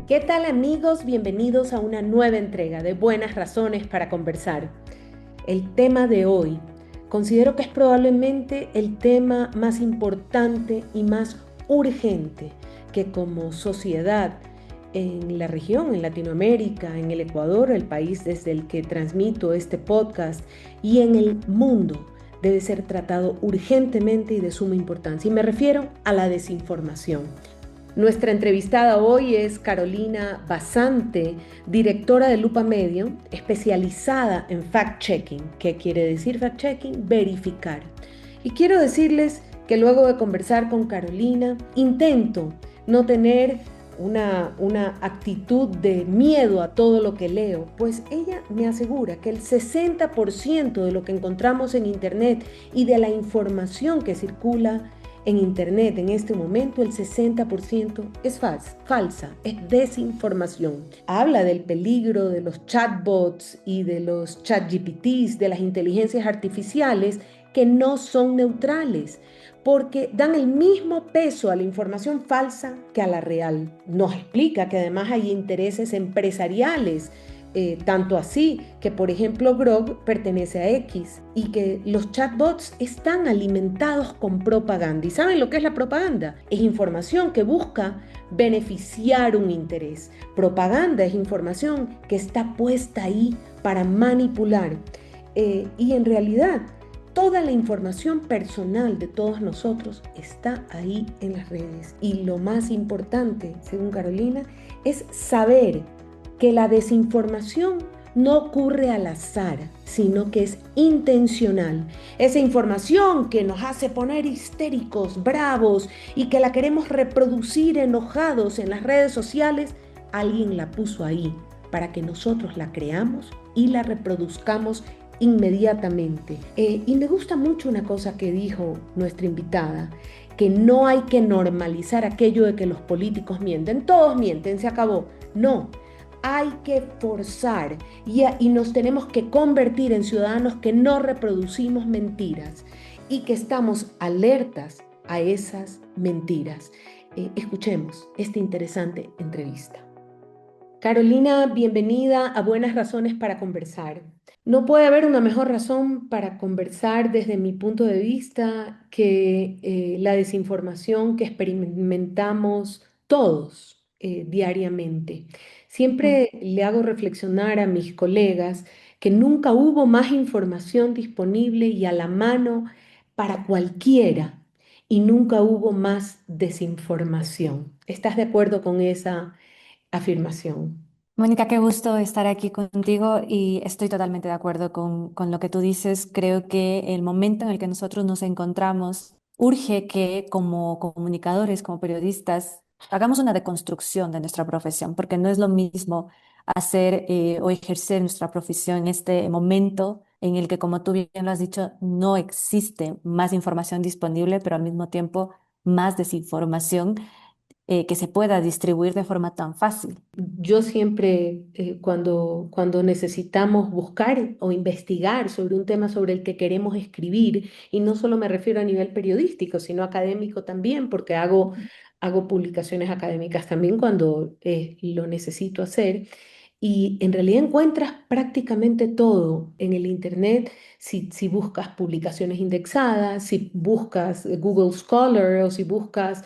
¿Qué tal amigos? Bienvenidos a una nueva entrega de Buenas Razones para Conversar. El tema de hoy considero que es probablemente el tema más importante y más urgente que como sociedad en la región, en Latinoamérica, en el Ecuador, el país desde el que transmito este podcast, y en el mundo debe ser tratado urgentemente y de suma importancia. Y me refiero a la desinformación. Nuestra entrevistada hoy es Carolina Basante, directora de Lupa Medio, especializada en fact-checking. ¿Qué quiere decir fact-checking? Verificar. Y quiero decirles que luego de conversar con Carolina, intento no tener una actitud de miedo a todo lo que leo, pues ella me asegura que el 60% de lo que encontramos en Internet y de la información que circula en Internet en este momento, el 60% es falsa, es desinformación. Habla del peligro de los chatbots y de los chatGPTs, de las inteligencias artificiales que no son neutrales, porque dan el mismo peso a la información falsa que a la real. Nos explica que además hay intereses empresariales, tanto así que, por ejemplo, Grok pertenece a X y que los chatbots están alimentados con propaganda. ¿Y saben lo que es la propaganda? Es información que busca beneficiar un interés. Propaganda es información que está puesta ahí para manipular. Y en realidad, toda la información personal de todos nosotros está ahí en las redes. Y lo más importante, según Carolina, es saber que la desinformación no ocurre al azar, sino que es intencional. Esa información que nos hace poner histéricos, bravos y que la queremos reproducir enojados en las redes sociales, alguien la puso ahí para que nosotros la creamos y la reproduzcamos inmediatamente. Y me gusta mucho una cosa que dijo nuestra invitada, que no hay que normalizar aquello de que los políticos mienten. Todos mienten, se acabó. No, hay que forzar y nos tenemos que convertir en ciudadanos que no reproducimos mentiras y que estamos alertas a esas mentiras. Escuchemos esta interesante entrevista. Carolina, bienvenida a Buenas Razones para Conversar. No puede haber una mejor razón para conversar desde mi punto de vista que la desinformación que experimentamos todos diariamente. Mm. Siempre le hago reflexionar a mis colegas que nunca hubo más información disponible y a la mano para cualquiera y nunca hubo más desinformación. ¿Estás de acuerdo con esa afirmación? Mónica, qué gusto estar aquí contigo y estoy totalmente de acuerdo con lo que tú dices. Creo que el momento en el que nosotros nos encontramos urge que como comunicadores, como periodistas, hagamos una deconstrucción de nuestra profesión, porque no es lo mismo hacer o ejercer nuestra profesión en este momento en el que, como tú bien lo has dicho, no existe más información disponible, pero al mismo tiempo más desinformación que se pueda distribuir de forma tan fácil. Yo siempre, cuando necesitamos buscar o investigar sobre un tema sobre el que queremos escribir, y no solo me refiero a nivel periodístico, sino académico también, porque hago publicaciones académicas también cuando lo necesito hacer, y en realidad encuentras prácticamente todo en el Internet si buscas publicaciones indexadas, si buscas Google Scholar o si buscas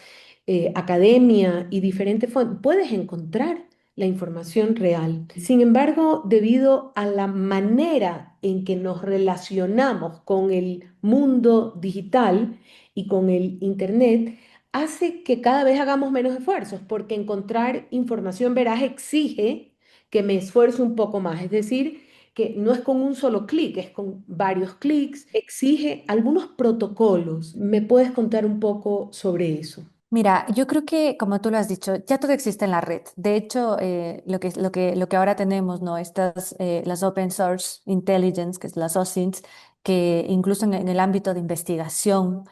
academia y diferentes fuentes, puedes encontrar la información real. Sin embargo, debido a la manera en que nos relacionamos con el mundo digital y con el Internet, hace que cada vez hagamos menos esfuerzos, porque encontrar información veraz exige que me esfuerce un poco más. Es decir, que no es con un solo clic, es con varios clics, exige algunos protocolos. ¿Me puedes contar un poco sobre eso? Mira, yo creo que, como tú lo has dicho, ya todo existe en la red. De hecho, lo que ahora tenemos, ¿no? Estas, las Open Source Intelligence, que es las OSINTs, que incluso en el ámbito de investigación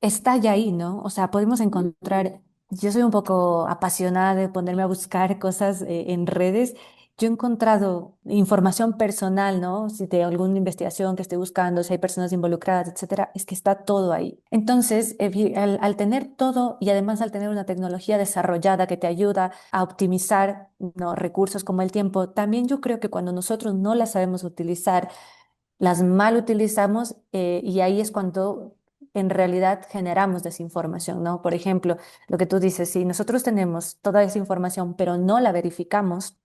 está ya ahí, ¿no? O sea, podemos encontrar, yo soy un poco apasionada de ponerme a buscar cosas en redes yo he encontrado información personal, ¿no? Si de alguna investigación que esté buscando, si hay personas involucradas, etcétera, es que está todo ahí. Entonces, al tener todo y además al tener una tecnología desarrollada que te ayuda a optimizar, ¿no? recursos como el tiempo, también yo creo que cuando nosotros no la sabemos utilizar, las mal utilizamos y ahí es cuando en realidad generamos desinformación, ¿no? Por ejemplo, lo que tú dices, si nosotros tenemos toda esa información pero no la verificamos,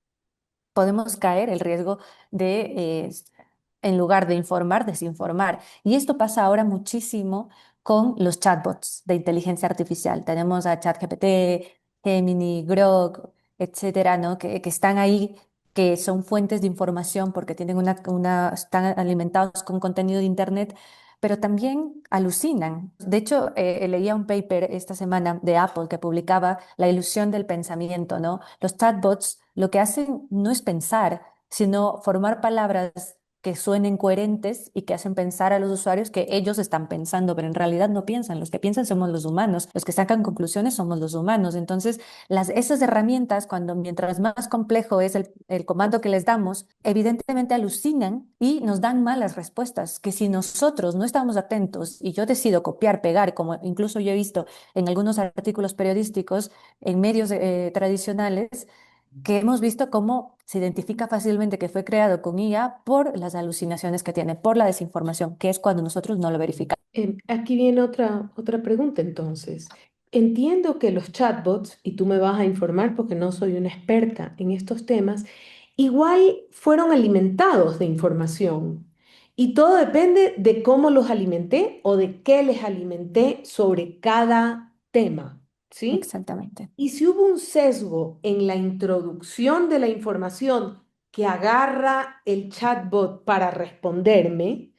podemos caer el riesgo de, en lugar de informar, desinformar. Y esto pasa ahora muchísimo con los chatbots de inteligencia artificial. Tenemos a ChatGPT, Gemini, Grok, etcétera, ¿no? Que están ahí, que son fuentes de información porque tienen están alimentados con contenido de Internet, pero también alucinan. De hecho, leía un paper esta semana de Apple que publicaba la ilusión del pensamiento, ¿no? Los chatbots lo que hacen no es pensar, sino formar palabras que suenen coherentes y que hacen pensar a los usuarios que ellos están pensando, pero en realidad no piensan. Los que piensan somos los humanos, los que sacan conclusiones somos los humanos. Entonces, esas herramientas, cuando mientras más complejo es el comando que les damos, evidentemente alucinan y nos dan malas respuestas, que si nosotros no estamos atentos y yo decido copiar, pegar, como incluso yo he visto en algunos artículos periodísticos, en medios tradicionales, que hemos visto cómo se identifica fácilmente que fue creado con IA por las alucinaciones que tiene, por la desinformación, que es cuando nosotros no lo verificamos. Aquí viene otra pregunta entonces. Entiendo que los chatbots, y tú me vas a informar porque no soy una experta en estos temas, igual fueron alimentados de información. Y todo depende de cómo los alimenté o de qué les alimenté sobre cada tema, ¿sí? Exactamente. Y si hubo un sesgo en la introducción de la información que agarra el chatbot para responderme,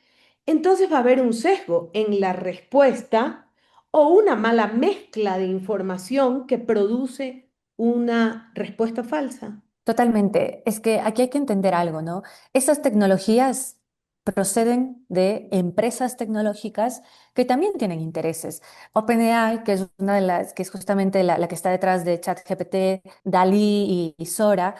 entonces va a haber un sesgo en la respuesta o una mala mezcla de información que produce una respuesta falsa. Totalmente. Es que aquí hay que entender algo, ¿no? Esas tecnologías proceden de empresas tecnológicas que también tienen intereses. OpenAI, que es una de las, que es justamente la que está detrás de ChatGPT, DALL-E y Sora,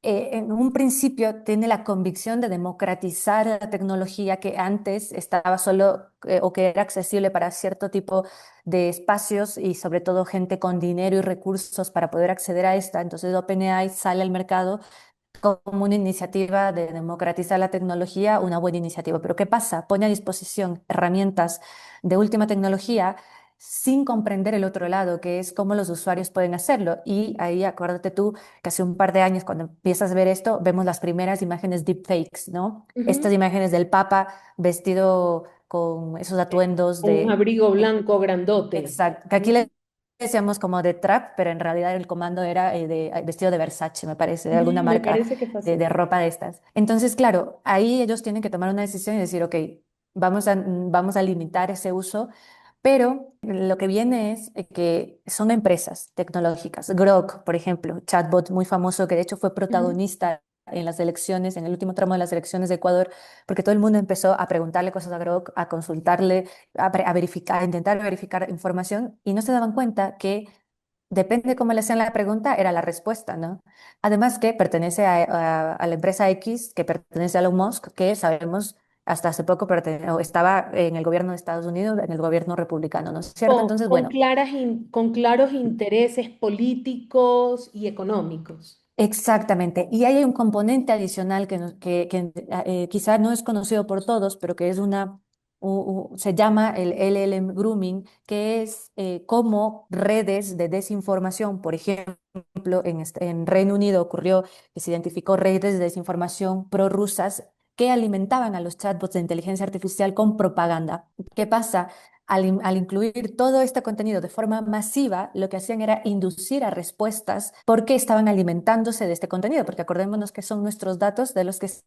en un principio tiene la convicción de democratizar la tecnología que antes estaba solo o que era accesible para cierto tipo de espacios y sobre todo gente con dinero y recursos para poder acceder a esta. Entonces OpenAI sale al mercado como una iniciativa de democratizar la tecnología, una buena iniciativa. Pero ¿qué pasa? Pone a disposición herramientas de última tecnología sin comprender el otro lado, que es cómo los usuarios pueden hacerlo. Y ahí acuérdate tú que hace un par de años, cuando empiezas a ver esto, vemos las primeras imágenes deepfakes, ¿no? Estas Ujú. imágenes del Papa vestido con esos atuendos Un de... abrigo blanco grandote. Exacto, que aquí le Ujú. decíamos como de trap, pero en realidad el comando era vestido de Versace, me parece, de alguna Ujú, me marca parece que fue de así. ropa de estas. Entonces, claro, ahí ellos tienen que tomar una decisión y decir, ok, vamos a limitar ese uso, pero lo que viene es que son empresas tecnológicas. Grok, por ejemplo, chatbot muy famoso que de hecho fue Ujú. protagonista en las elecciones, en el último tramo de las elecciones de Ecuador, porque todo el mundo empezó a preguntarle cosas a Grok, a consultarle, a verificar, a intentar verificar información y no se daban cuenta que depende cómo le hacían la pregunta, era la respuesta, ¿no? Además que pertenece a la empresa X, que pertenece a Elon Musk, que sabemos hasta hace poco o estaba en el gobierno de Estados Unidos, en el gobierno republicano, ¿no es cierto? Entonces, bueno, Con claros intereses políticos y económicos. exactamente. Y hay un componente adicional que quizá no es conocido por todos, pero que es se llama el LLM grooming, que es como redes de desinformación. Por ejemplo, en Reino Unido ocurrió que se identificó redes de desinformación prorrusas que alimentaban a los chatbots de inteligencia artificial con propaganda. ¿Qué pasa? Al incluir todo este contenido de forma masiva, lo que hacían era inducir a respuestas porque estaban alimentándose de este contenido, porque acordémonos que son nuestros datos de los que se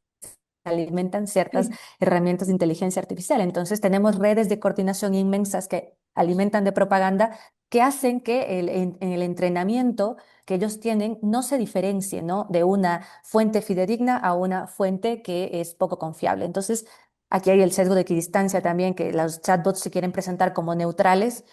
alimentan ciertas Sí. herramientas de inteligencia artificial. Entonces tenemos redes de coordinación inmensas que alimentan de propaganda que hacen que en el entrenamiento que ellos tienen no se diferencie, ¿no? de una fuente fidedigna a una fuente que es poco confiable. Entonces, aquí hay el sesgo de equidistancia también, que los chatbots se quieren presentar como neutrales,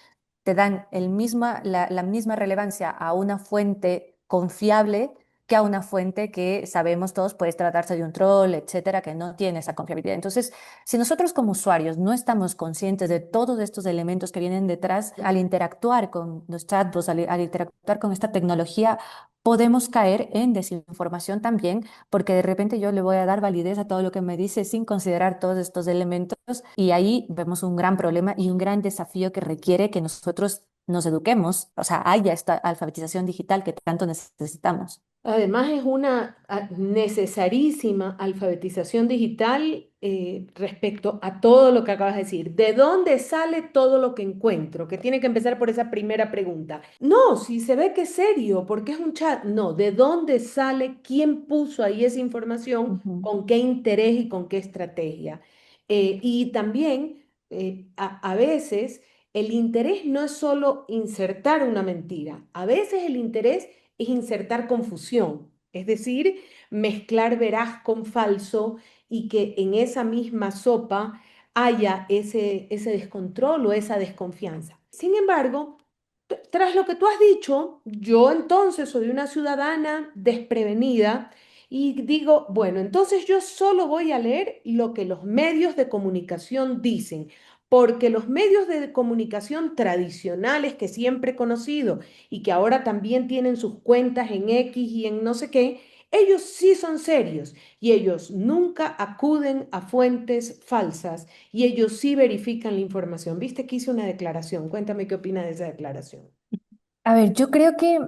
te dan la misma relevancia a una fuente confiable que a una fuente que sabemos todos puede tratarse de un troll, etcétera, que no tiene esa confiabilidad. Entonces, si nosotros como usuarios no estamos conscientes de todos estos elementos que vienen detrás, al interactuar con los chatbots, al interactuar con esta tecnología, podemos caer en desinformación también, porque de repente yo le voy a dar validez a todo lo que me dice sin considerar todos estos elementos y ahí vemos un gran problema y un gran desafío que requiere que nosotros nos eduquemos, o sea, haya esta alfabetización digital que tanto necesitamos. Además, es una necesarísima alfabetización digital respecto a todo lo que acabas de decir. ¿De dónde sale todo lo que encuentro? Que tiene que empezar por esa primera pregunta. No, si se ve que es serio, porque es un chat. No, ¿de dónde sale? ¿Quién puso ahí esa información? Ujú, ¿Con qué interés y con qué estrategia? Y también, a veces, el interés no es solo insertar una mentira. A veces el interés es insertar confusión, es decir, mezclar veraz con falso y que en esa misma sopa haya ese descontrol o esa desconfianza. Sin embargo, tras lo que tú has dicho, yo entonces soy una ciudadana desprevenida y digo, bueno, entonces yo solo voy a leer lo que los medios de comunicación dicen, porque los medios de comunicación tradicionales que siempre he conocido y que ahora también tienen sus cuentas en X y en no sé qué, ellos sí son serios y ellos nunca acuden a fuentes falsas y ellos sí verifican la información. ¿Viste que hice una declaración? Cuéntame qué opina de esa declaración. a ver, yo creo que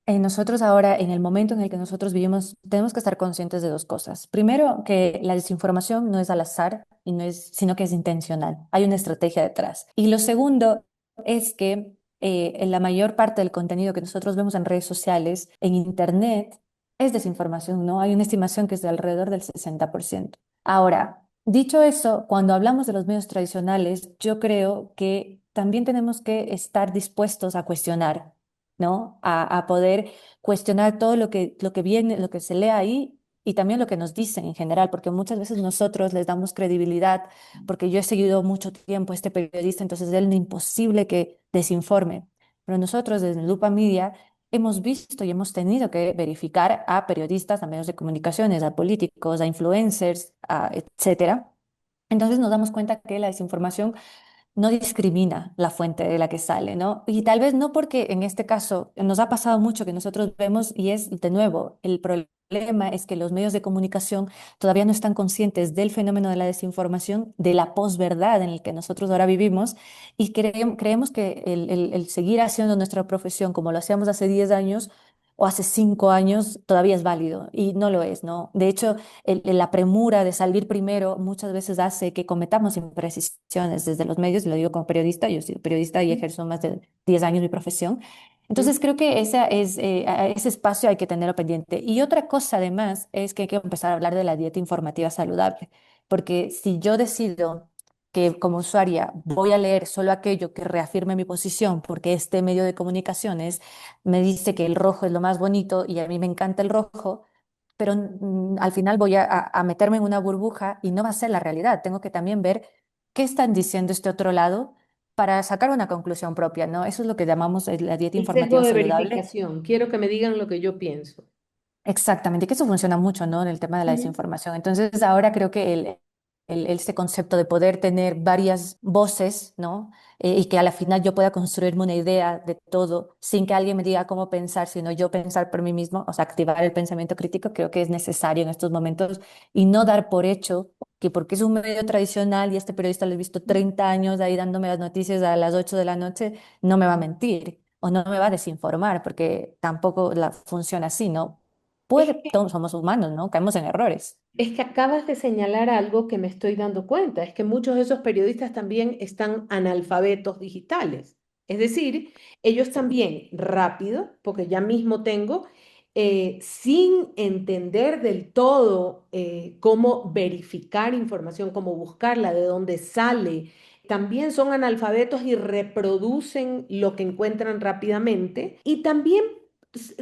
nosotros ahora, en el momento en el que nosotros vivimos, tenemos que estar conscientes de dos cosas. Primero, que la desinformación no es al azar y no es, sino que es intencional. Hay una estrategia detrás. Y lo segundo es que en la mayor parte del contenido que nosotros vemos en redes sociales, en Internet, es desinformación, ¿no? Hay una estimación que es de alrededor del 60%. Ahora, dicho eso, cuando hablamos de los medios tradicionales, yo creo que también tenemos que estar dispuestos a cuestionar, ¿no? A poder cuestionar todo lo que viene, lo que se lee ahí y también lo que nos dicen en general, porque muchas veces nosotros les damos credibilidad, porque yo he seguido mucho tiempo a este periodista, entonces es imposible que desinforme. Pero nosotros desde Lupa Media hemos visto y hemos tenido que verificar a periodistas, a medios de comunicaciones, a políticos, a influencers, etcétera. Entonces nos damos cuenta que la desinformación no discrimina la fuente de la que sale, ¿no? Y tal vez no porque en este caso nos ha pasado mucho que nosotros vemos y es de nuevo, el problema es que los medios de comunicación todavía no están conscientes del fenómeno de la desinformación, de la posverdad en el que nosotros ahora vivimos y creemos que el seguir haciendo nuestra profesión como lo hacíamos hace 10 años o hace 5 años todavía es válido y no lo es, ¿no? De hecho, la premura de salir primero muchas veces hace que cometamos imprecisiones desde los medios, y lo digo como periodista, yo soy periodista y ejerzo más de 10 años mi profesión. Entonces creo que ese espacio hay que tenerlo pendiente. Y otra cosa además es que hay que empezar a hablar de la dieta informativa saludable, porque si yo decido que como usuaria voy a leer solo aquello que reafirme mi posición, porque este medio de comunicaciones me dice que el rojo es lo más bonito y a mí me encanta el rojo, pero al final voy a meterme en una burbuja y no va a ser la realidad. Tengo que también ver qué están diciendo este otro lado para sacar una conclusión propia, ¿no? Eso es lo que llamamos la dieta El sesgo informativa de saludable. verificación. Quiero que me digan lo que yo pienso. Exactamente, que eso funciona mucho, ¿no? En el tema de la Ujú. desinformación. Entonces, ahora creo que este concepto de poder tener varias voces, ¿no? Y que a la final yo pueda construirme una idea de todo sin que alguien me diga cómo pensar, sino yo pensar por mí mismo, o sea, activar el pensamiento crítico, creo que es necesario en estos momentos y no dar por hecho que porque es un medio tradicional y este periodista lo he visto 30 años ahí dándome las noticias a las 8 de la noche, no me va a mentir o no me va a desinformar, porque tampoco funciona así, ¿no? Es Puede, que todos somos humanos, ¿no? Caemos en errores. Es que acabas de señalar algo que me estoy dando cuenta, es que muchos de esos periodistas también están analfabetos digitales. Es decir, ellos también rápido, porque ya mismo tengo, sin entender del todo cómo verificar información, cómo buscarla, de dónde sale, también son analfabetos y reproducen lo que encuentran rápidamente. Y también,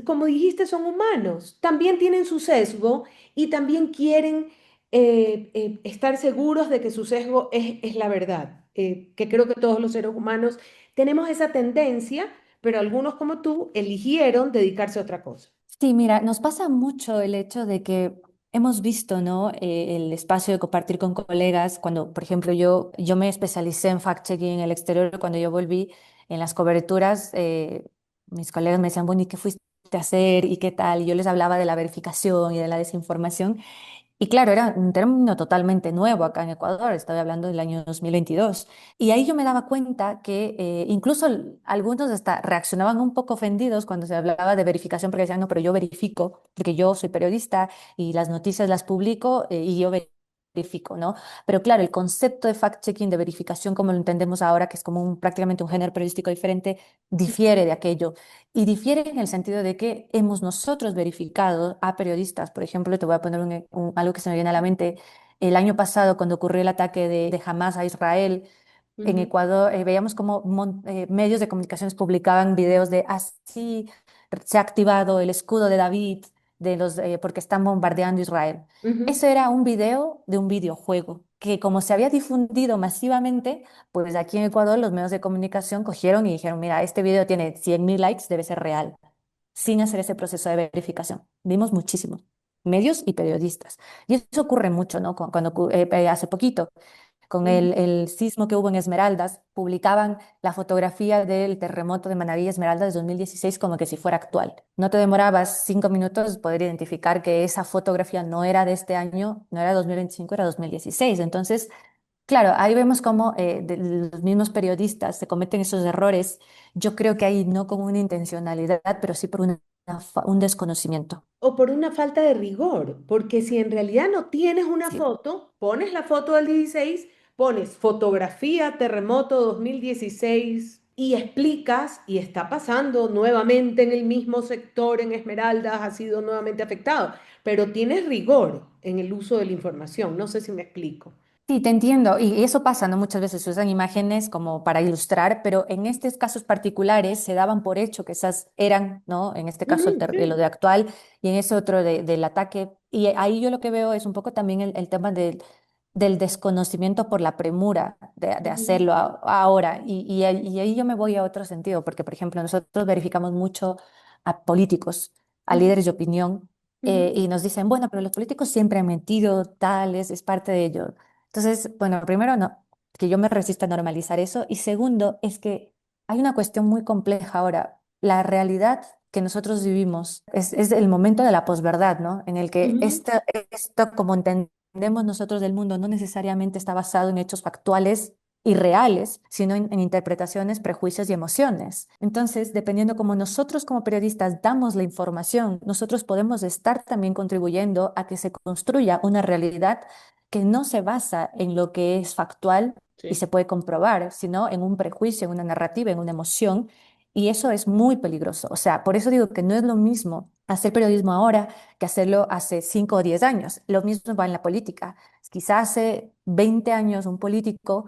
como dijiste, son humanos, también tienen su sesgo y también quieren estar seguros de que su sesgo es la verdad, que creo que todos los seres humanos tenemos esa tendencia, pero algunos como tú eligieron dedicarse a otra cosa. Sí, mira, nos pasa mucho el hecho de que hemos visto, ¿no? El espacio de compartir con colegas. Cuando, por ejemplo, yo me especialicé en fact-checking en el exterior, cuando yo volví en las coberturas, mis colegas me decían, bueno, ¿y qué fuiste a hacer? ¿Y qué tal? Y yo les hablaba de la verificación y de la desinformación. Y claro, era un término totalmente nuevo acá en Ecuador, estaba hablando del año 2022. Y ahí yo me daba cuenta que incluso algunos hasta reaccionaban un poco ofendidos cuando se hablaba de verificación, porque decían, no, pero yo verifico, porque yo soy periodista y las noticias las publico y yo verifico, ¿no? Pero claro, el concepto de fact-checking, de verificación, como lo entendemos ahora, que es como prácticamente un género periodístico diferente, difiere de aquello. Y difiere en el sentido de que hemos nosotros verificado a periodistas. Por ejemplo, te voy a poner algo que se me viene a la mente. El año pasado, cuando ocurrió el ataque de Hamas a Israel, en Ujú, Ecuador veíamos como medios de comunicaciones publicaban videos de así se ha activado el escudo de David porque están bombardeando Israel. ujú. Eso era un video de un videojuego que como se había difundido masivamente, pues aquí en Ecuador los medios de comunicación cogieron y dijeron, mira, este video tiene 100.000 likes, debe ser real, sin hacer ese proceso de verificación. Vimos muchísimos medios y periodistas. Y eso ocurre mucho, ¿no? Hace poquito con Ujú, el sismo que hubo en Esmeraldas, publicaban la fotografía del terremoto de Manabí Esmeraldas de 2016 como que si fuera actual. No te demorabas 5 minutos poder identificar que esa fotografía no era de este año, no era 2025, era 2016. Entonces, claro, ahí vemos cómo los mismos periodistas se cometen esos errores. Yo creo que ahí no con una intencionalidad, pero sí por un desconocimiento. o por una falta de rigor, porque si en realidad no tienes una Sí. foto, pones la foto del 16, pones fotografía terremoto 2016 y explicas, y está pasando nuevamente en el mismo sector, en Esmeraldas, ha sido nuevamente afectado, pero tienes rigor en el uso de la información, no sé si me explico. Sí, te entiendo. Y eso pasa, ¿no? Muchas veces se usan imágenes como para ilustrar, pero en estos casos particulares se daban por hecho que esas eran, ¿no? En este caso Ujú, lo sí. de actual y en ese otro del ataque. Y ahí yo lo que veo es un poco también el tema del desconocimiento por la premura de Ujú, hacerlo ahora. Y ahí yo me voy a otro sentido, porque, por ejemplo, nosotros verificamos mucho a políticos, a ujú, líderes de opinión, ujú, y nos dicen, bueno, pero los políticos siempre han mentido, tal, es parte de ello. Entonces, bueno, primero no, que yo me resisto a normalizar eso. Y segundo, es que hay una cuestión muy compleja ahora. La realidad que nosotros vivimos es el momento de la posverdad, ¿no? En el que ujú, esto, como entendemos nosotros del mundo, no necesariamente está basado en hechos factuales y reales, sino en interpretaciones, prejuicios y emociones. Entonces, dependiendo cómo nosotros como periodistas damos la información, nosotros podemos estar también contribuyendo a que se construya una realidad que no se basa en lo que es factual y sí. se puede comprobar, sino en un prejuicio, en una narrativa, en una emoción. Y eso es muy peligroso. O sea, por eso digo que no es lo mismo hacer periodismo ahora que hacerlo hace 5 o 10 años. Lo mismo va en la política. Quizás hace 20 años un político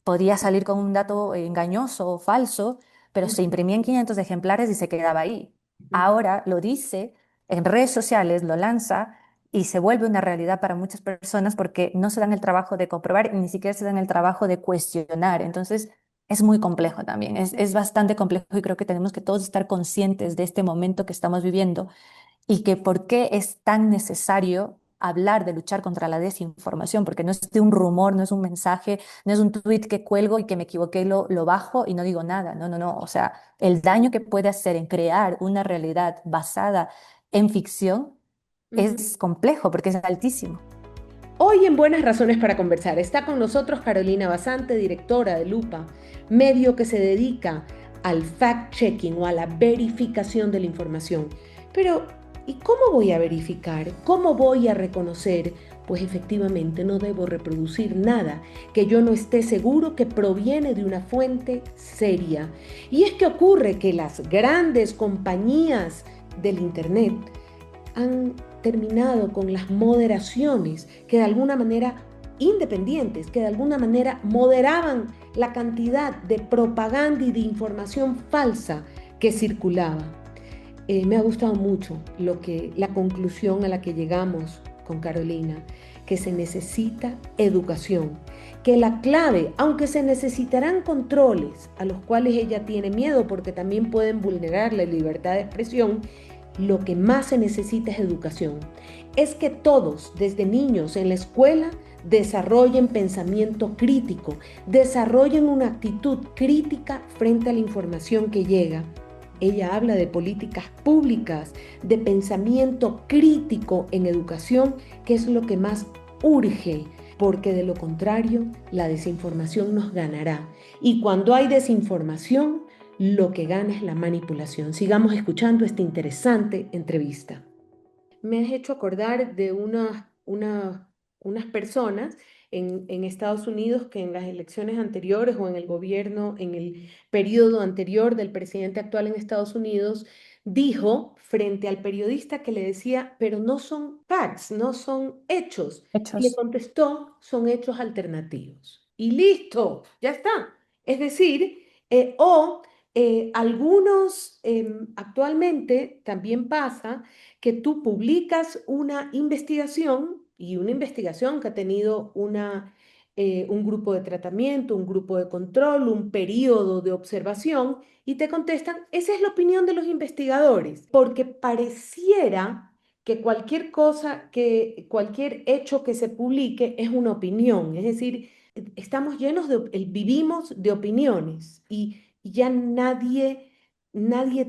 podía salir con un dato engañoso o falso, pero se Ujú, imprimían 500 ejemplares y se quedaba ahí. ujú, Ahora lo dice en redes sociales, lo lanza y se vuelve una realidad para muchas personas porque no se dan el trabajo de comprobar y ni siquiera se dan el trabajo de cuestionar. Entonces, es muy complejo también, es bastante complejo y creo que tenemos que todos estar conscientes de este momento que estamos viviendo y que por qué es tan necesario hablar de luchar contra la desinformación, porque no es de un rumor, no es un mensaje, no es un tuit que cuelgo y que me equivoqué, lo bajo y no digo nada. No, no, no. O sea, el daño que puede hacer en crear una realidad basada en ficción ujú. es complejo porque es altísimo. Hoy en Buenas Razones para Conversar está con nosotros Carolina Basante, directora de Lupa, medio que se dedica al fact-checking o a la verificación de la información. Pero, ¿y cómo voy a verificar? ¿Cómo voy a reconocer? Pues efectivamente no debo reproducir nada que yo no esté seguro que proviene de una fuente seria. Y es que ocurre que las grandes compañías del Internet han terminado con las moderaciones que de alguna manera independientes, que de alguna manera moderaban la cantidad de propaganda y de información falsa que circulaba. Me ha gustado mucho la conclusión a la que llegamos con Carolina, que se necesita educación, que la clave, aunque se necesitarán controles a los cuales ella tiene miedo porque también pueden vulnerar la libertad de expresión, lo que más se necesita es educación. Es que todos, desde niños en la escuela, desarrollen pensamiento crítico, desarrollen una actitud crítica frente a la información que llega. Ella habla de políticas públicas, de pensamiento crítico en educación, que es lo que más urge, porque de lo contrario, la desinformación nos ganará. Y cuando hay desinformación, lo que gana es la manipulación. Sigamos escuchando esta interesante entrevista. Me has hecho acordar de unas personas en Estados Unidos que en las elecciones anteriores o en el gobierno, en el periodo anterior del presidente actual en Estados Unidos, dijo frente al periodista que le decía, pero no son facts, no son hechos. Y le Hechos. contestó, son hechos alternativos. Y listo, ya está. Es decir, algunos actualmente también pasa que tú publicas una investigación y una investigación que ha tenido un grupo de tratamiento, un grupo de control, un periodo de observación y te contestan, esa es la opinión de los investigadores, porque pareciera que cualquier cosa, que cualquier hecho que se publique es una opinión, es decir, estamos llenos vivimos de opiniones y ya nadie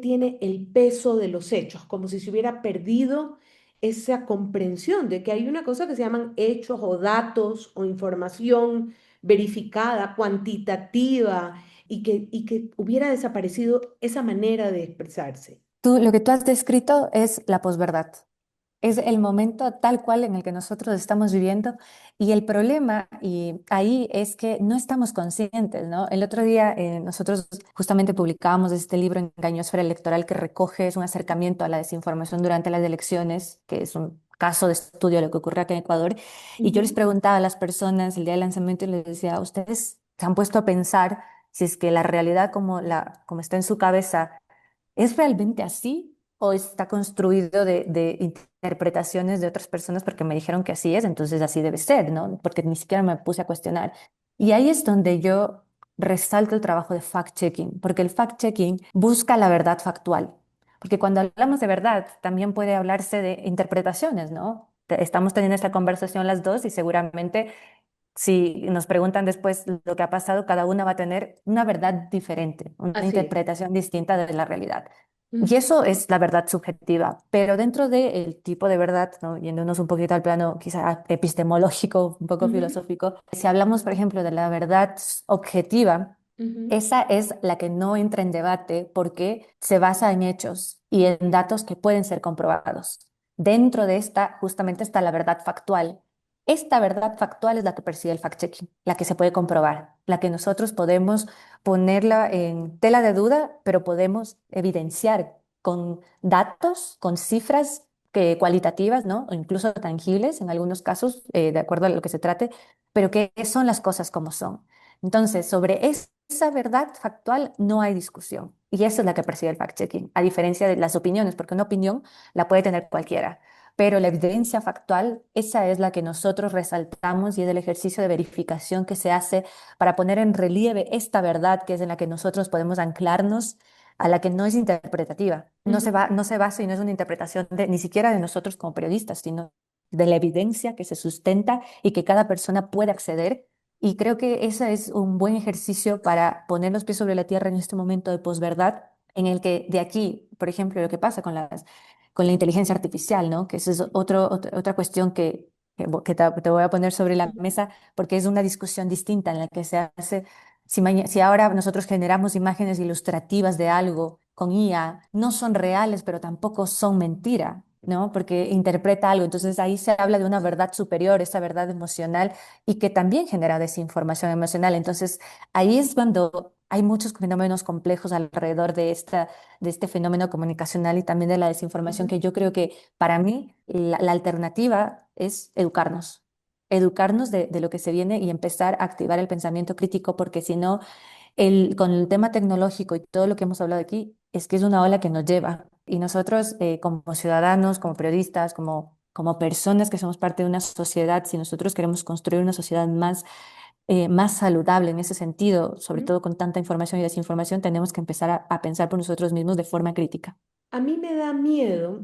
tiene el peso de los hechos, como si se hubiera perdido esa comprensión de que hay una cosa que se llaman hechos o datos o información verificada, cuantitativa, y que hubiera desaparecido esa manera de expresarse. Lo que tú has descrito es la posverdad. Es el momento tal cual en el que nosotros estamos viviendo y el problema y ahí es que no estamos conscientes, ¿no? El otro día nosotros justamente publicábamos este libro Engañosfera Electoral que recoge, es un acercamiento a la desinformación durante las elecciones, que es un caso de estudio de lo que ocurre acá en Ecuador, y yo les Ujú. preguntaba a las personas el día del lanzamiento y les decía, ¿ustedes se han puesto a pensar si es que la realidad como está en su cabeza ¿es realmente así o está construido de interpretaciones de otras personas porque me dijeron que así es, entonces así debe ser, ¿no? Porque ni siquiera me puse a cuestionar. Y ahí es donde yo resalto el trabajo de fact-checking, porque el fact-checking busca la verdad factual. Porque cuando hablamos de verdad, también puede hablarse de interpretaciones, ¿no? Estamos teniendo esta conversación las dos y seguramente si nos preguntan después lo que ha pasado, cada una va a tener una verdad diferente, una Así es. interpretación distinta de la realidad. Y Ujú, eso es la verdad subjetiva, pero dentro del tipo de verdad, ¿no? Yéndonos un poquito al plano quizá epistemológico, un poco ujú, filosófico, si hablamos, por ejemplo, de la verdad objetiva, ujú, esa es la que no entra en debate porque se basa en hechos y en datos que pueden ser comprobados. Dentro de esta, justamente está la verdad factual. Esta verdad factual es la que persigue el fact-checking, la que se puede comprobar, la que nosotros podemos ponerla en tela de duda, pero podemos evidenciar con datos, con cifras cualitativas, ¿no? O incluso tangibles en algunos casos, de acuerdo a lo que se trate, pero que son las cosas como son. Entonces, sobre esa verdad factual no hay discusión. Y esa es la que persigue el fact-checking, a diferencia de las opiniones, porque una opinión la puede tener cualquiera. Pero la evidencia factual, esa es la que nosotros resaltamos y es el ejercicio de verificación que se hace para poner en relieve esta verdad que es en la que nosotros podemos anclarnos, a la que no es interpretativa. ujú. No se basa y no es una interpretación ni siquiera de nosotros como periodistas, sino de la evidencia que se sustenta y que cada persona puede acceder y creo que ese es un buen ejercicio para poner los pies sobre la tierra en este momento de posverdad, en el que de aquí, por ejemplo, lo que pasa con la inteligencia artificial, ¿no? Que esa es otra cuestión que te voy a poner sobre la mesa, porque es una discusión distinta en la que se hace, si ahora nosotros generamos imágenes ilustrativas de algo con IA, no son reales, pero tampoco son mentira, ¿no? Porque interpreta algo. Entonces ahí se habla de una verdad superior, esa verdad emocional y que también genera desinformación emocional. Entonces, ahí es cuando hay muchos fenómenos complejos alrededor de este fenómeno comunicacional y también de la desinformación, Ujú. que yo creo que para mí la alternativa es educarnos. Educarnos de lo que se viene y empezar a activar el pensamiento crítico, porque si no, con el tema tecnológico y todo lo que hemos hablado aquí, es que es una ola que nos lleva. Y nosotros, como ciudadanos, como periodistas, como como personas que somos parte de una sociedad, si nosotros queremos construir una sociedad más saludable en ese sentido, sobre ¿Mm? todo con tanta información y desinformación, tenemos que empezar a pensar por nosotros mismos de forma crítica. A mí me da miedo,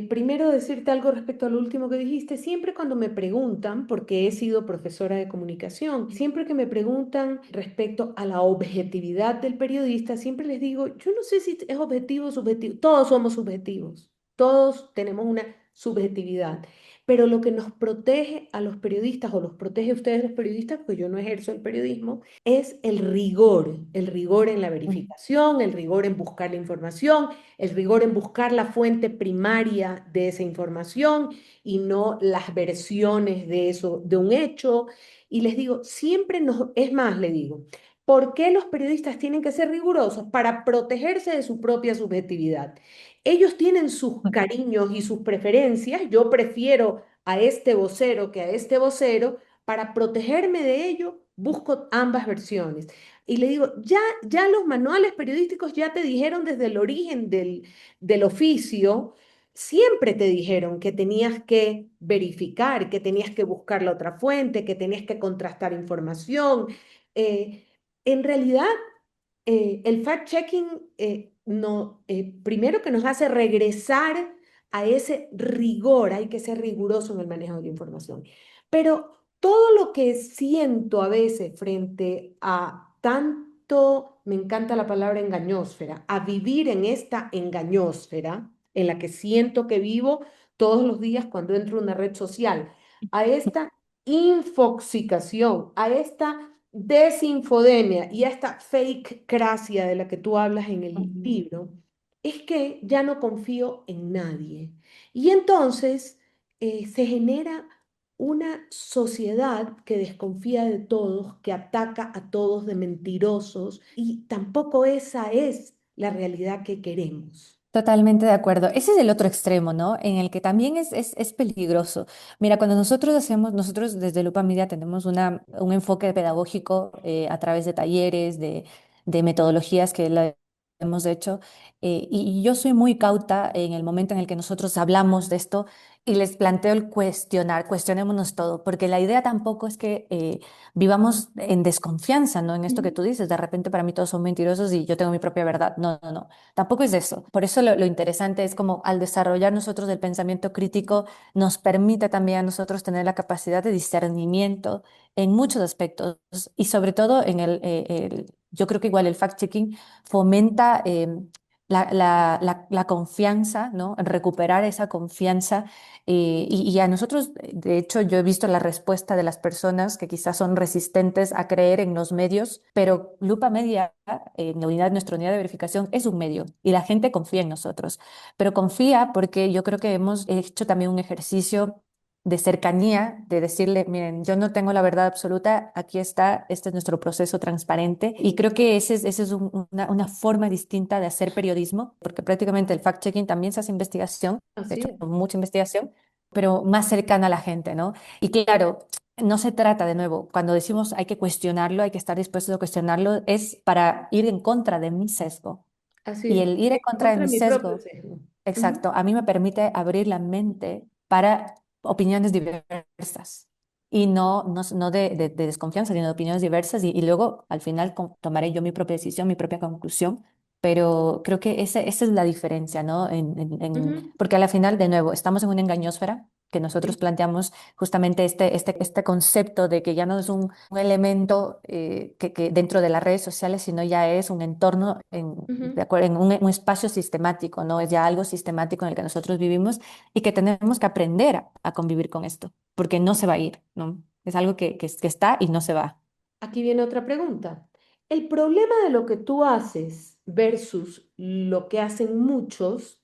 primero decirte algo respecto a lo último que dijiste, siempre cuando me preguntan, porque he sido profesora de comunicación, siempre que me preguntan respecto a la objetividad del periodista, siempre les digo, yo no sé si es objetivo o subjetivo, todos somos subjetivos, todos tenemos una subjetividad, pero lo que nos protege a los periodistas o los protege a ustedes los periodistas, porque yo no ejerzo el periodismo, es el rigor en la Ujú. verificación, el rigor en buscar la información, el rigor en buscar la fuente primaria de esa información y no las versiones de eso, de un hecho. Y les digo, siempre nos, es más, le digo, ¿por qué los periodistas tienen que ser rigurosos? Para protegerse de su propia subjetividad. Ellos tienen sus cariños y sus preferencias. Yo prefiero a este vocero que a este vocero. Para protegerme de ello, busco ambas versiones. Y le digo, ya los manuales periodísticos ya te dijeron desde el origen del oficio, siempre te dijeron que tenías que verificar, que tenías que buscar la otra fuente, que tenías que contrastar información. Eh, en realidad, el fact-checking no, primero que nos hace regresar a ese rigor, hay que ser riguroso en el manejo de la información. Pero todo lo que siento a veces frente a tanto, me encanta la palabra engañósfera, a vivir en esta engañósfera en la que siento que vivo todos los días cuando entro a una red social, a esta infoxicación, a esta desinfodemia y a esta fake cracia de la que tú hablas en el Ujú. libro, es que ya no confío en nadie. Y entonces se genera una sociedad que desconfía de todos, que ataca a todos de mentirosos, y tampoco esa es la realidad que queremos. Totalmente de acuerdo. Ese es el otro extremo, ¿no? En el que también es peligroso. Mira, cuando nosotros desde Lupa Media tenemos un enfoque pedagógico a través de talleres, de metodologías que la hemos hecho, y yo soy muy cauta en el momento en el que nosotros hablamos de esto y les planteo el cuestionémonos todo, porque la idea tampoco es que vivamos en desconfianza, ¿no? En esto que Ujú. tú dices, de repente para mí todos son mentirosos y yo tengo mi propia verdad. No, no, no. Tampoco es eso. Por eso lo interesante es como al desarrollar nosotros el pensamiento crítico, nos permite también a nosotros tener la capacidad de discernimiento en muchos aspectos y sobre todo yo creo que igual el fact-checking fomenta la confianza, ¿no? Recuperar esa confianza y a nosotros, de hecho, yo he visto la respuesta de las personas que quizás son resistentes a creer en los medios, pero Lupa Media, en nuestra unidad de verificación, es un medio y la gente confía en nosotros. Pero confía porque yo creo que hemos hecho también un ejercicio de cercanía, de decirle, miren, yo no tengo la verdad absoluta, aquí está, este es nuestro proceso transparente. Y creo que ese es una forma distinta de hacer periodismo, porque prácticamente el fact-checking también se hace investigación, de Así hecho, es. mucha investigación, pero más cercana a la gente, ¿no? Y claro, no se trata, de nuevo, cuando decimos hay que cuestionarlo, hay que estar dispuestos a cuestionarlo, es para ir en contra de mi sesgo. Así Y es. el ir en contra de Contra mi mi propio sesgo, sesgo. Ujú. exacto, a mí me permite abrir la mente para opiniones diversas y no de desconfianza, sino de opiniones diversas y luego al final tomaré yo mi propia decisión, mi propia conclusión, pero creo que esa es la diferencia, ¿no? Ujú. Porque a la final, de nuevo, estamos en una engañósfera que nosotros Sí. planteamos justamente este concepto de que ya no es un elemento que dentro de las redes sociales, sino ya es un entorno de Ujú. acuerdo, en un espacio sistemático, ¿no? Es ya algo sistemático en el que nosotros vivimos y que tenemos que aprender a convivir con esto, porque no se va a ir, ¿no? Es algo que está y no se va. Aquí viene otra pregunta. El problema de lo que tú haces versus lo que hacen muchos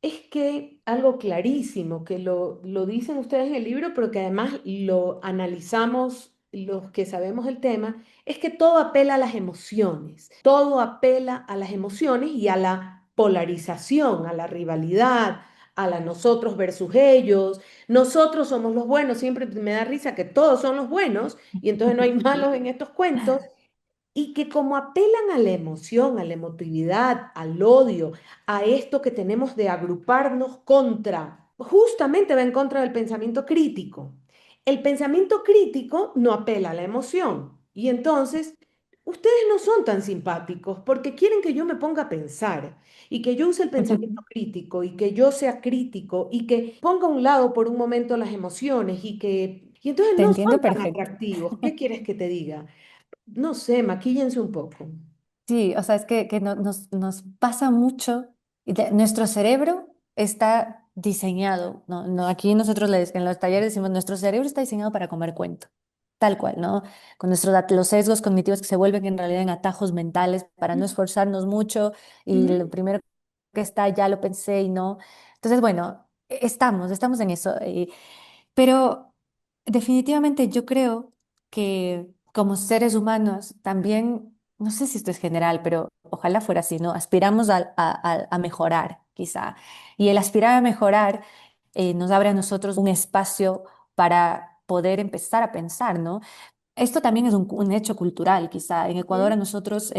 es que algo clarísimo, que lo dicen ustedes en el libro, pero que además lo analizamos los que sabemos el tema, es que todo apela a las emociones, todo apela a las emociones y a la polarización, a la rivalidad, a la nosotros versus ellos. Nosotros somos los buenos, siempre me da risa que todos son los buenos y entonces no hay malos en estos cuentos y que como apelan a la emoción, a la emotividad, al odio, a esto que tenemos de agruparnos contra, justamente va en contra del pensamiento crítico. El pensamiento crítico no apela a la emoción y entonces ustedes no son tan simpáticos porque quieren que yo me ponga a pensar y que yo use el pensamiento crítico y que yo sea crítico y que ponga a un lado por un momento las emociones y que... Y entonces Te no entiendo son tan perfecto. atractivos. ¿Qué quieres que te diga? No sé, maquíllense un poco. Sí, o sea, es que nos pasa mucho. Nuestro cerebro está diseñado, ¿no? Aquí nosotros en los talleres decimos, nuestro cerebro está diseñado para comer cuento, tal cual, ¿no? Con los sesgos cognitivos que se vuelven en realidad en atajos mentales para no esforzarnos mucho y lo Ujú, primero que está, ya lo pensé y no. Entonces, bueno, estamos en eso. Pero definitivamente yo creo que como seres humanos también, no sé si esto es general, pero ojalá fuera así, ¿no? Aspiramos a mejorar, quizá. Y el aspirar a mejorar nos abre a nosotros un espacio para poder empezar a pensar, ¿no? Esto también es un hecho cultural, quizá. En Ecuador a ujú. nosotros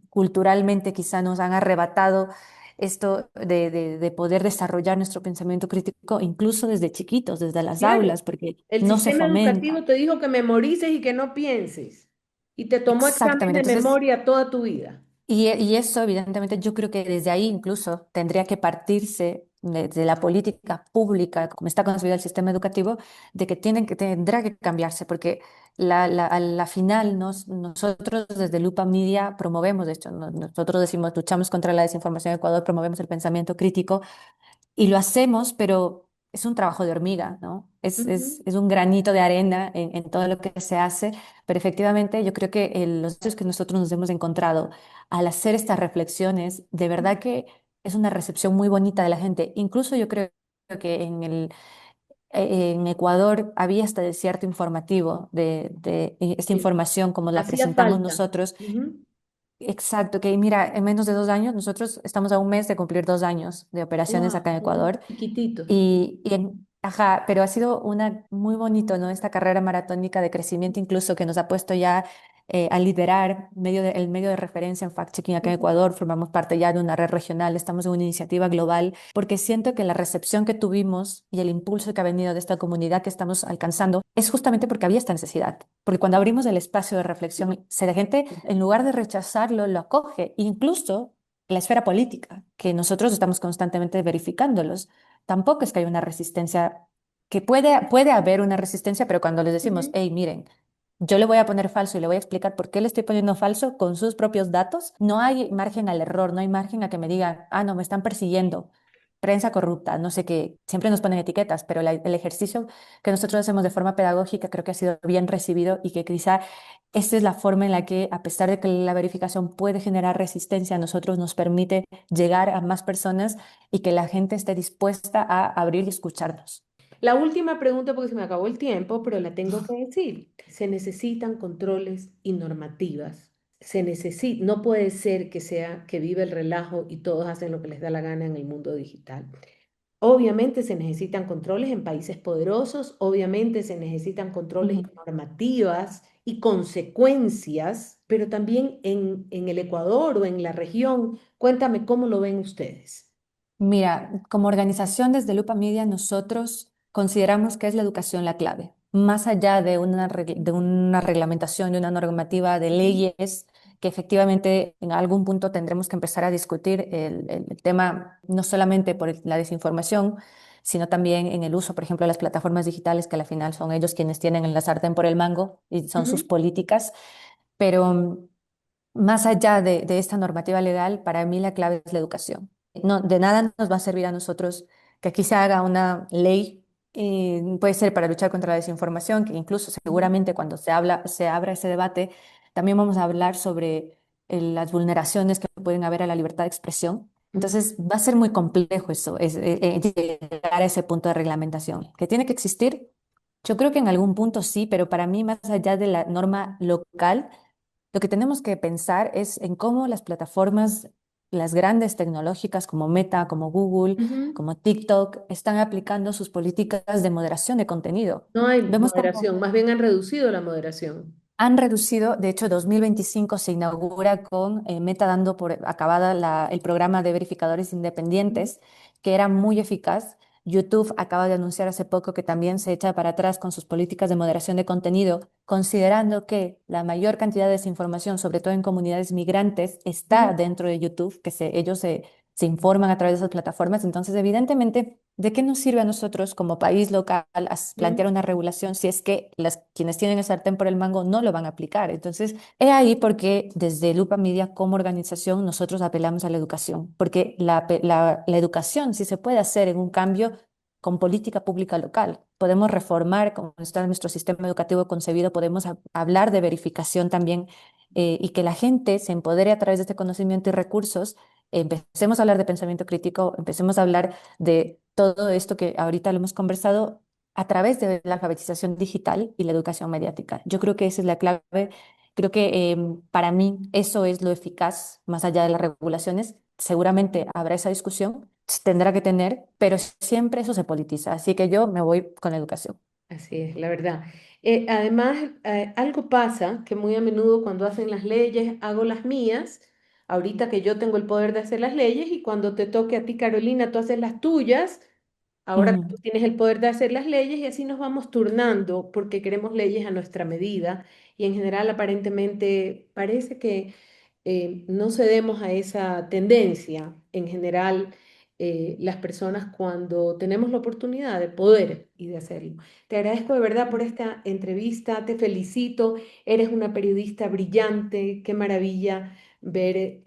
culturalmente quizá nos han arrebatado esto de poder desarrollar nuestro pensamiento crítico incluso desde chiquitos, desde las Claro, aulas, porque el no se sistema fomenta. educativo te dijo que memorices y que no pienses. Y te tomó examen Exactamente. de Entonces, memoria toda tu vida. y eso, evidentemente, yo creo que desde ahí incluso tendría que partirse de la política pública, como está concebido el sistema educativo, de que tendrá que cambiarse, porque a la final nosotros desde Lupa Media promovemos, de hecho, nosotros decimos, luchamos contra la desinformación en Ecuador, promovemos el pensamiento crítico, y lo hacemos, pero es un trabajo de hormiga, ¿no? Ujú, Es un granito de arena en todo lo que se hace, pero efectivamente yo creo que los hechos que nosotros nos hemos encontrado al hacer estas reflexiones, de verdad que es una recepción muy bonita de la gente. Incluso yo creo que en Ecuador había hasta desierto informativo de esta sí, información como la hacía presentamos falta. nosotros. Ujú. Exacto, que mira, en menos de 2 años, nosotros estamos a un mes de cumplir 2 años de operaciones acá Wow, en somos Ecuador. chiquititos. Ajá, pero ha sido muy bonito, ¿no? Esta carrera maratónica de crecimiento incluso que nos ha puesto ya a liderar el medio de referencia en fact-checking acá en Ujú, Ecuador. Formamos parte ya de una red regional, estamos en una iniciativa global, porque siento que la recepción que tuvimos y el impulso que ha venido de esta comunidad que estamos alcanzando es justamente porque había esta necesidad. Porque cuando abrimos el espacio de reflexión, la gente, en lugar de rechazarlo, lo acoge, incluso la esfera política, que nosotros estamos constantemente verificándolos. Tampoco es que haya una resistencia, que puede haber una resistencia, pero cuando les decimos, ujú. hey, miren, yo le voy a poner falso y le voy a explicar por qué le estoy poniendo falso con sus propios datos, no hay margen al error, no hay margen a que me digan, ah, no, me están persiguiendo, prensa corrupta, no sé qué, siempre nos ponen etiquetas, pero el ejercicio que nosotros hacemos de forma pedagógica creo que ha sido bien recibido y que quizá esta es la forma en la que, a pesar de que la verificación puede generar resistencia, a nosotros nos permite llegar a más personas y que la gente esté dispuesta a abrir y escucharnos. La última pregunta, porque se me acabó el tiempo, pero la tengo que decir. Se necesitan controles y normativas. No puede ser que sea que vive el relajo y todos hacen lo que les da la gana en el mundo digital. Obviamente se necesitan controles en países poderosos, obviamente se necesitan controles y Ujú. normativas y consecuencias, pero también en el Ecuador o en la región. Cuéntame cómo lo ven ustedes. Mira, como organización desde Lupa Media, nosotros consideramos que es la educación la clave. Más allá de una reglamentación, de una normativa de Ujú, leyes, que efectivamente en algún punto tendremos que empezar a discutir el tema, no solamente por la desinformación, sino también en el uso, por ejemplo, de las plataformas digitales, que al final son ellos quienes tienen la sartén por el mango y son sus ujú, políticas. Pero más allá de esta normativa legal, para mí la clave es la educación. No, de nada nos va a servir a nosotros que aquí se haga una ley, puede ser para luchar contra la desinformación, que incluso ujú, seguramente cuando se abra ese debate, también vamos a hablar sobre las vulneraciones que pueden haber a la libertad de expresión. ujú. Entonces, va a ser muy complejo eso, llegar a ese punto de reglamentación. ¿Que tiene que existir? Yo creo que en algún punto sí, pero para mí, más allá de la norma local, lo que tenemos que pensar es en cómo las plataformas, las grandes tecnológicas como Meta, como Google, Ujú. como TikTok, están aplicando sus políticas de moderación de contenido. No hay Vemos cómo moderación, más bien han reducido la moderación. han reducido, de hecho, 2025 se inaugura con Meta dando por acabada el programa de verificadores Ujú, independientes, que era muy eficaz, YouTube acaba de anunciar hace poco que también se echa para atrás con sus políticas de moderación de contenido, considerando que la mayor cantidad de desinformación, sobre todo en comunidades migrantes, está Ujú, dentro de YouTube, que ellos se informan a través de esas plataformas. Entonces, evidentemente, ¿de qué nos sirve a nosotros como país local ujú. plantear una regulación si es que quienes tienen el sartén por el mango no lo van a aplicar? Entonces, he ahí porque desde Lupa Media como organización nosotros apelamos a la educación, porque la educación sí se puede hacer en un cambio con política pública local. Podemos reformar cómo está nuestro sistema educativo concebido, podemos hablar de verificación también, y que la gente se empodere a través de este conocimiento y recursos. Empecemos a hablar de pensamiento crítico, empecemos a hablar de todo esto que ahorita lo hemos conversado a través de la alfabetización digital y la educación mediática. Yo creo que esa es la clave. Creo que para mí eso es lo eficaz, más allá de las regulaciones. Seguramente habrá esa discusión, tendrá que tener, pero siempre eso se politiza. Así que yo me voy con la educación. Así es, la verdad. Además, algo pasa que muy a menudo cuando hacen las leyes, hago las mías, ahorita que yo tengo el poder de hacer las leyes, y cuando te toque a ti, Carolina, tú haces las tuyas. Ahora que Ujú. tú tienes el poder de hacer las leyes, y así nos vamos turnando porque queremos leyes a nuestra medida, y en general aparentemente parece que no cedemos a esa tendencia. En general, las personas cuando tenemos la oportunidad de poder y de hacerlo. Te agradezco de verdad por esta entrevista, te felicito, eres una periodista brillante, qué maravilla ver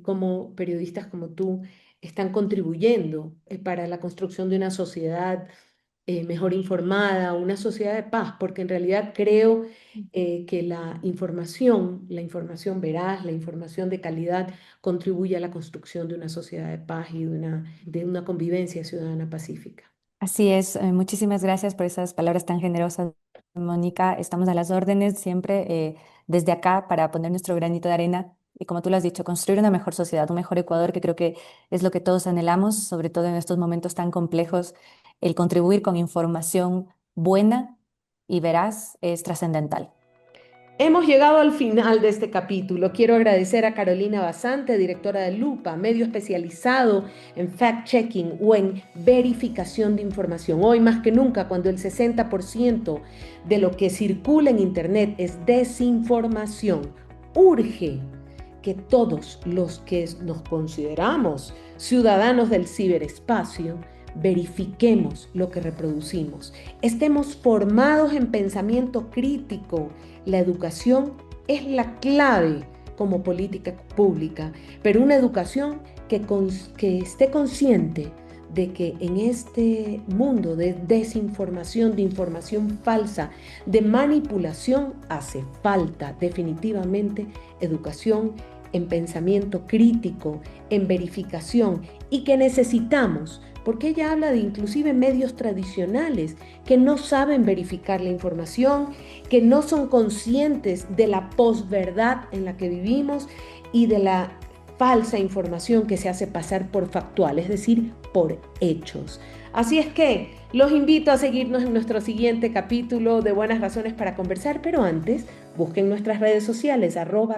cómo periodistas como tú están contribuyendo para la construcción de una sociedad mejor informada, una sociedad de paz, porque en realidad creo que la información veraz, la información de calidad, contribuye a la construcción de una sociedad de paz y de una convivencia ciudadana pacífica. Así es, muchísimas gracias por esas palabras tan generosas, Mónica. Estamos a las órdenes siempre, desde acá para poner nuestro granito de arena y, como tú lo has dicho, construir una mejor sociedad, un mejor Ecuador, que creo que es lo que todos anhelamos, sobre todo en estos momentos tan complejos. El contribuir con información buena y veraz es trascendental. Hemos llegado al final de este capítulo. Quiero agradecer a Carolina Basante, directora de Lupa, medio especializado en fact-checking o en verificación de información. Hoy más que nunca, cuando el 60% de lo que circula en Internet es desinformación, urge que todos los que nos consideramos ciudadanos del ciberespacio verifiquemos lo que reproducimos, estemos formados en pensamiento crítico. La educación es la clave como política pública, pero una educación que esté consciente de que en este mundo de desinformación, de información falsa, de manipulación, hace falta definitivamente educación en pensamiento crítico, en verificación, y que necesitamos, porque ella habla de inclusive medios tradicionales que no saben verificar la información, que no son conscientes de la posverdad en la que vivimos y de la falsa información que se hace pasar por factual, es decir, por hechos. Así es que los invito a seguirnos en nuestro siguiente capítulo de Buenas Razones para Conversar, pero antes busquen nuestras redes sociales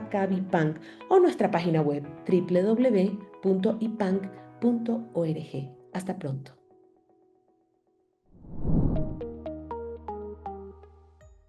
@cabipunk o nuestra página web www.ipank.org. Hasta pronto.